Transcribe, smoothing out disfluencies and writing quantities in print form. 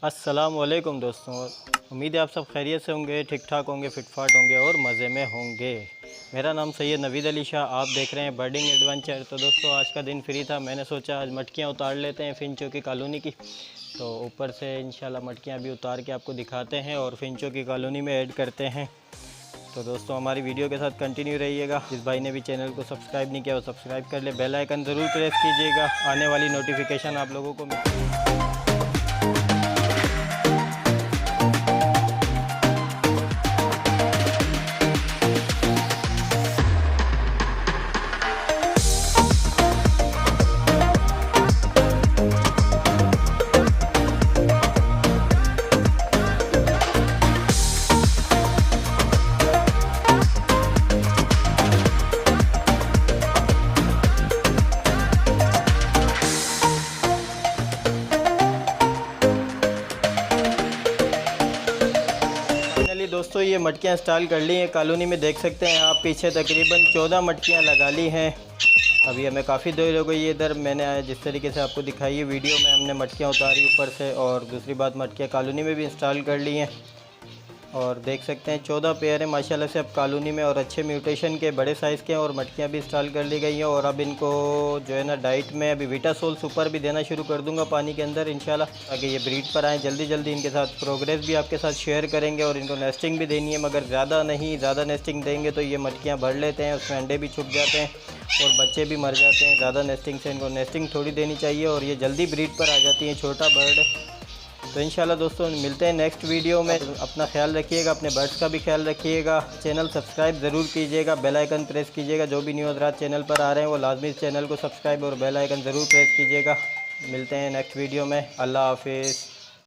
अस्सलाम वालेकुम दोस्तों। उम्मीद है आप सब खैरियत से होंगे, ठीक ठाक होंगे, फिटफाट होंगे और मज़े में होंगे। मेरा नाम सैयद नवीद अली शाह, आप देख रहे हैं बर्डिंग एडवेंचर। तो दोस्तों आज का दिन फ्री था, मैंने सोचा आज मटकियाँ उतार लेते हैं फिंचों की कॉलोनी की। तो ऊपर से इंशाल्लाह मटकियाँ भी उतार के आपको दिखाते हैं और फिंचों की कॉलोनी में ऐड करते हैं। तो दोस्तों हमारी वीडियो के साथ कंटिन्यू रहिएगा। जिस भाई ने भी चैनल को सब्सक्राइब नहीं किया वो सब्सक्राइब कर ले, बेल आइकन ज़रूर प्रेस कीजिएगा, आने वाली नोटिफिकेशन आप लोगों को मिले। दोस्तों ये मटकियाँ इंस्टॉल कर ली हैं कॉलोनी में, देख सकते हैं आप पीछे तकरीबन 14 मटकियाँ लगा ली हैं। अभी हमें काफ़ी देर हो गई है इधर। मैंने जिस तरीके से आपको दिखाई है वीडियो में, हमने मटकियाँ उतारी ऊपर से, और दूसरी बात मटकियाँ कॉलोनी में भी इंस्टॉल कर ली हैं। और देख सकते हैं 14 पेयर हैं माशाल्लाह से अब कॉलोनी में, और अच्छे म्यूटेशन के बड़े साइज़ के हैं। और मटकियाँ भी इंस्टॉल कर ली गई हैं। और अब इनको जो है ना डाइट में अभी विटासोल सुपर भी देना शुरू कर दूंगा पानी के अंदर इंशाल्लाह, ताकि ये ब्रीड पर आएँ जल्दी जल्दी। इनके साथ प्रोग्रेस भी आपके साथ शेयर करेंगे। और इनको नेस्टिंग भी देनी है, मगर ज़्यादा नहीं, ज़्यादा नेस्टिंग देंगे तो ये मटकियाँ भर लेते हैं, उसमें अंडे भी छुप जाते हैं और बच्चे भी मर जाते हैं। ज़्यादा नेस्टिंग से इनको नेस्टिंग थोड़ी देनी चाहिए और ये जल्दी ब्रीड पर आ जाती है, छोटा बर्ड। तो इंशाल्लाह दोस्तों मिलते हैं नेक्स्ट वीडियो में। अपना ख्याल रखिएगा, अपने बर्ड्स का भी ख्याल रखिएगा। चैनल सब्सक्राइब ज़रूर कीजिएगा, बेल आइकन प्रेस कीजिएगा। जो भी न्यू हज़रात चैनल पर आ रहे हैं वो लाजमी इस चैनल को सब्सक्राइब और बेल आइकन ज़रूर प्रेस कीजिएगा। मिलते हैं नेक्स्ट वीडियो में। अल्लाह हाफिज़।